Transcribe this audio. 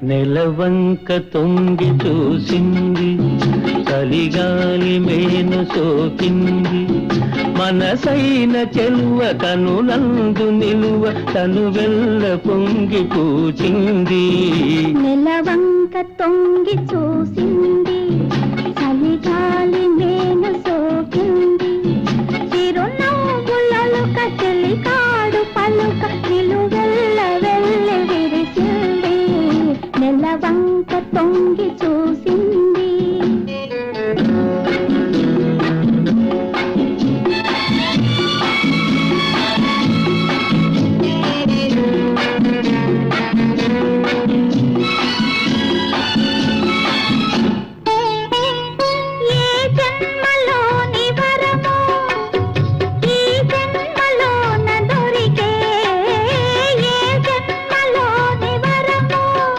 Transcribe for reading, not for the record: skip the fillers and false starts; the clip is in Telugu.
నెలవంక తొంగి చూసింది, చలిగాలి మేను సోకింది, మనసైన చెలువ కనులందు నిలువ తను వెల్ల పొంగి పూచింది. నెలవంక తొంగి చూసింది, చలిగాలి మేను సోకింది, చిరునవ్వులలుక చెలికాడు పలుక నిలువెల్ల వెళ్ళి విరిసింది. నెలవంక తొంగి చూసింది.